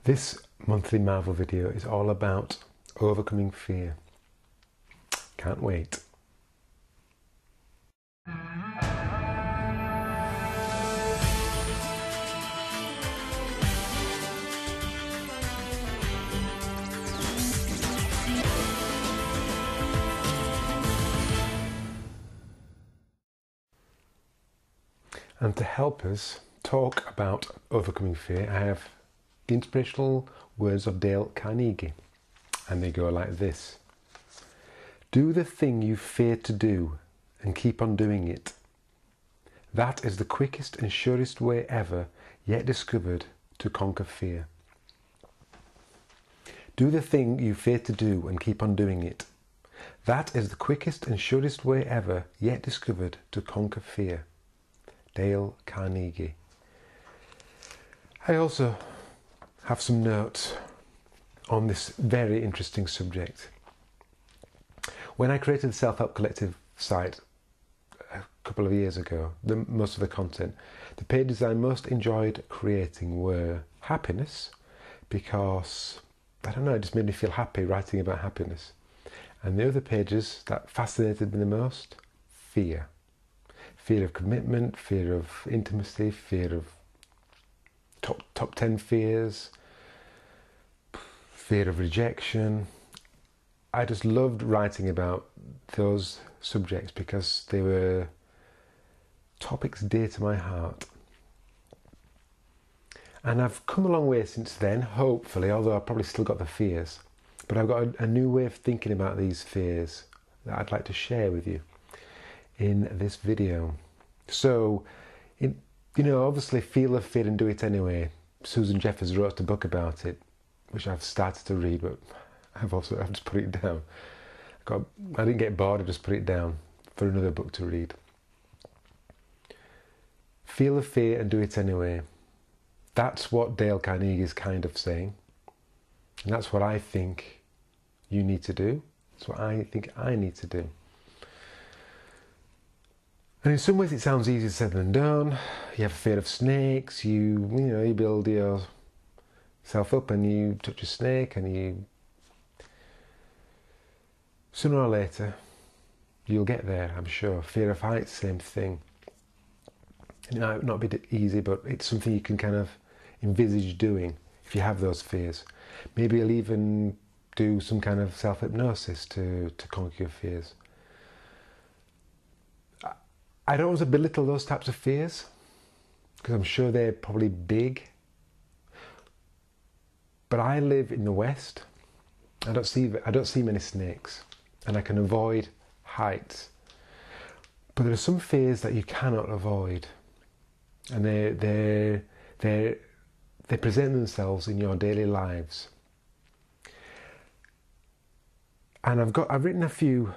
This monthly Marvel video is all about overcoming fear. Can't wait. And to help us talk about overcoming fear, I have the inspirational words of Dale Carnegie. And they go like this. Do the thing you fear to do and keep on doing it. That is the quickest and surest way ever yet discovered to conquer fear. Do the thing you fear to do and keep on doing it. That is the quickest and surest way ever yet discovered to conquer fear. Dale Carnegie. I also have some notes on this very interesting subject. When I created the Self-Help Collective site a couple of years ago, most of the content, the pages I most enjoyed creating were happiness, because, I don't know, it just made me feel happy writing about happiness. And the other pages that fascinated me the most, fear. Fear of commitment, fear of intimacy, fear of top 10 fears, fear of rejection. I just loved writing about those subjects because they were topics dear to my heart. And I've come a long way since then, hopefully, although I've probably still got the fears. But I've got a new way of thinking about these fears that I'd like to share with you in this video. So, obviously Feel the Fear and Do It Anyway. Susan Jeffers wrote a book about it, which I've started to read, but I've just put it down. I didn't get bored, I just put it down for another book to read. Feel the fear and do it anyway. That's what Dale Carnegie is kind of saying. And that's what I think you need to do. That's what I think I need to do. And in some ways it sounds easier said than done. You have a fear of snakes, you build yourself up and you touch a snake and you... Sooner or later, you'll get there, I'm sure. Fear of heights, same thing. It might not be easy, but it's something you can kind of envisage doing if you have those fears. Maybe you'll even do some kind of self-hypnosis to conquer your fears. I don't want to belittle those types of fears, because I'm sure they're probably big. But I live in the West. I don't see many snakes, and I can avoid heights. But there are some fears that you cannot avoid, and they present themselves in your daily lives. And I've written a few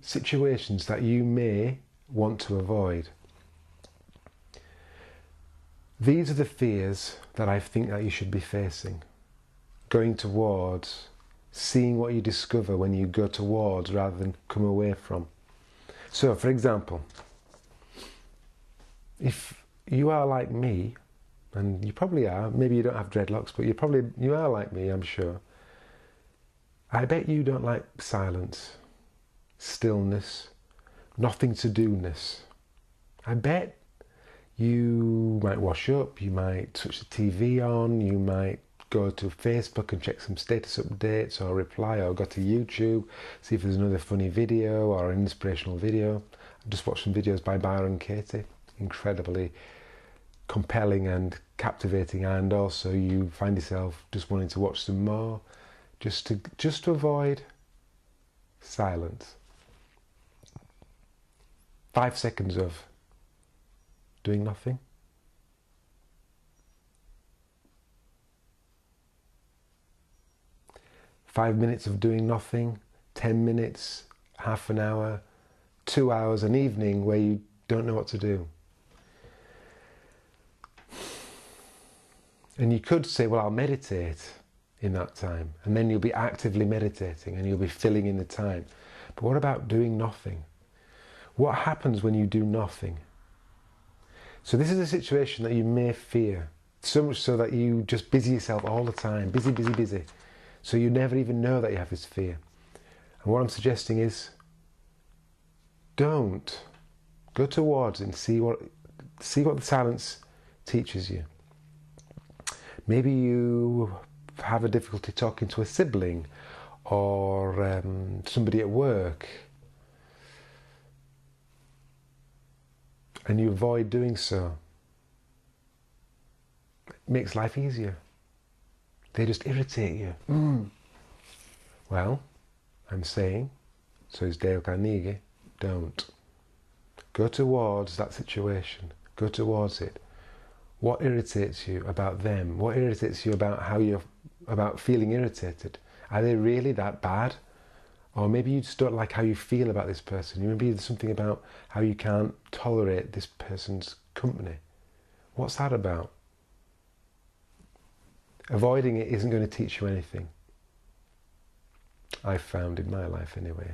situations that you may want to avoid. These are the fears that I think that you should be facing. Going towards, seeing what you discover when you go towards rather than come away from. So, for example, if you are like me, and you probably are, maybe you don't have dreadlocks, but you are like me, I'm sure. I bet you don't like silence, stillness, nothing to do-ness. I bet you might wash up, you might switch the TV on, you might go to Facebook and check some status updates or reply, or go to YouTube, see if there's another funny video or an inspirational video. I just watched some videos by Byron Katie, incredibly compelling and captivating, and also you find yourself just wanting to watch some more, just to avoid silence. 5 seconds of doing nothing. Five minutes of doing nothing, 10 minutes, half an hour, 2 hours, an evening where you don't know what to do. And you could say, well, I'll meditate in that time, and then you'll be actively meditating and you'll be filling in the time. But what about doing nothing? What happens when you do nothing? So this is a situation that you may fear, so much so that you just busy yourself all the time, busy, busy, busy. So you never even know that you have this fear. And what I'm suggesting is, don't. Go towards it and see what the silence teaches you. Maybe you have a difficulty talking to a sibling or somebody at work, and you avoid doing so. It makes life easier. They just irritate you. Well, I'm saying, so is Dale Carnegie, don't. Go towards that situation. Go towards it. What irritates you about them? What irritates you about about feeling irritated? Are they really that bad? Or maybe you just don't like how you feel about this person. Maybe there's something about how you can't tolerate this person's company. What's that about? Avoiding it isn't going to teach you anything. I've found in my life anyway,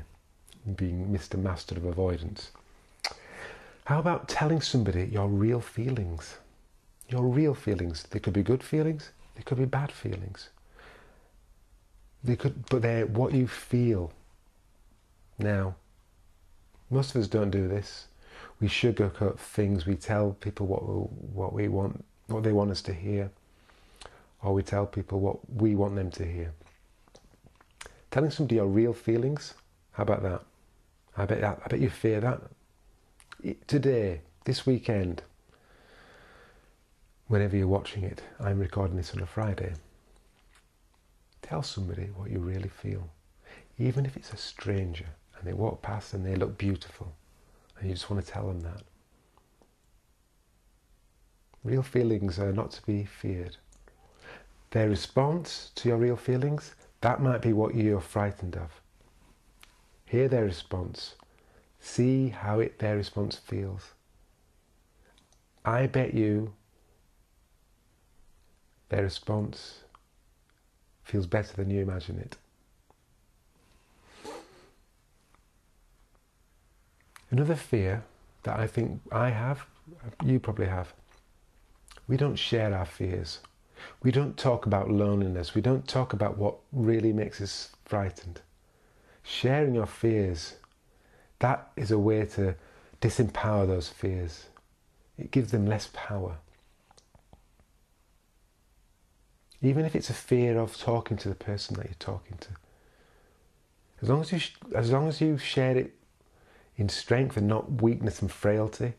being Mr. Master of Avoidance. How about telling somebody your real feelings? Your real feelings. They could be good feelings, they could be bad feelings. But they're what you feel. Now, most of us don't do this. We sugarcoat things. We tell people what we want, what they want us to hear, or we tell people what we want them to hear. Telling somebody your real feelings, how about that? I bet you fear that. Today, this weekend, whenever you're watching it, I'm recording this on a Friday. Tell somebody what you really feel, even if it's a stranger and they walk past and they look beautiful and you just want to tell them that. Real feelings are not to be feared. Their response to your real feelings, that might be what you're frightened of. Hear their response. See how their response feels. I bet you their response feels better than you imagine it. Another fear that I think I have, you probably have, we don't share our fears. We don't talk about loneliness. We don't talk about what really makes us frightened. Sharing your fears, that is a way to disempower those fears. It gives them less power. Even if it's a fear of talking to the person that you're talking to. As long as you share it in strength and not weakness and frailty,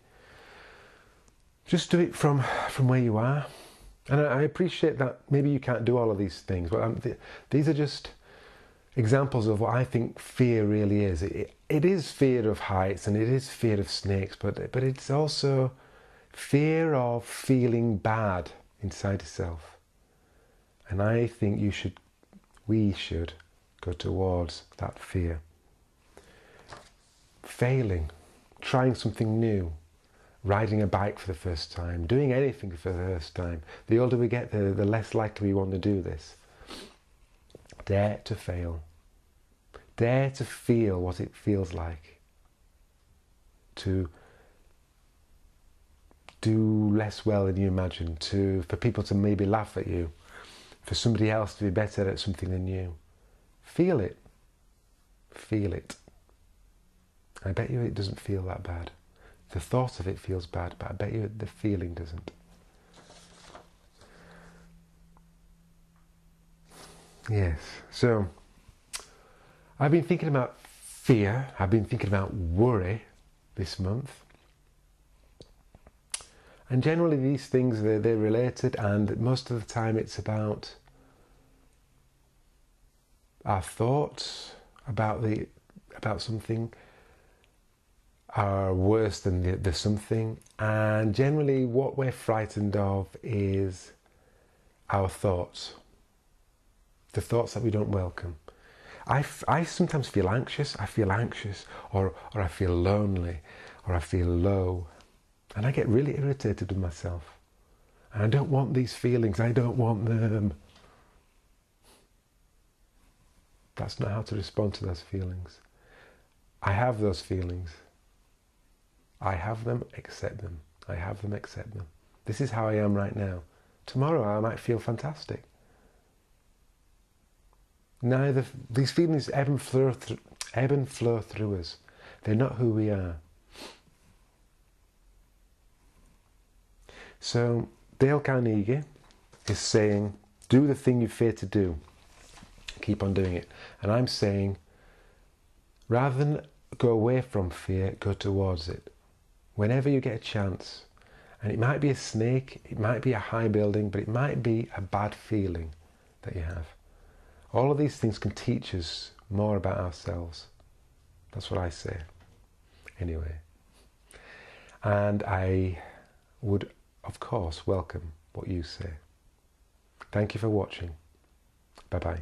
just do it from where you are. And I appreciate that maybe you can't do all of these things, but these are just examples of what I think fear really is. It is fear of heights and it is fear of snakes, but it's also fear of feeling bad inside yourself. And I think we should go towards that fear. Failing, trying something new, riding a bike for the first time, doing anything for the first time. The older we get, the less likely we want to do this. Dare to fail. Dare to feel what it feels like to do less well than you imagine, for people to maybe laugh at you, for somebody else to be better at something than you. Feel it. Feel it. I bet you it doesn't feel that bad. The thought of it feels bad, but I bet you the feeling doesn't. Yes, so I've been thinking about fear, I've been thinking about worry this month. And generally these things, they're related, and most of the time it's about our thoughts about something are worse than the something, and generally what we're frightened of is our thoughts, the thoughts that we don't welcome. I sometimes feel anxious. I feel anxious, or I feel lonely, or I feel low, and I get really irritated with myself. And I don't want these feelings. I don't want them. That's not how to respond to those feelings. I have those feelings. I have them, accept them. I have them, accept them. This is how I am right now. Tomorrow I might feel fantastic. These feelings ebb and flow through us. They're not who we are. So Dale Carnegie is saying, do the thing you fear to do. Keep on doing it. And I'm saying, rather than go away from fear, go towards it. Whenever you get a chance. And it might be a snake, it might be a high building, but it might be a bad feeling that you have. All of these things can teach us more about ourselves. That's what I say. Anyway. And I would, of course, welcome what you say. Thank you for watching. Bye-bye.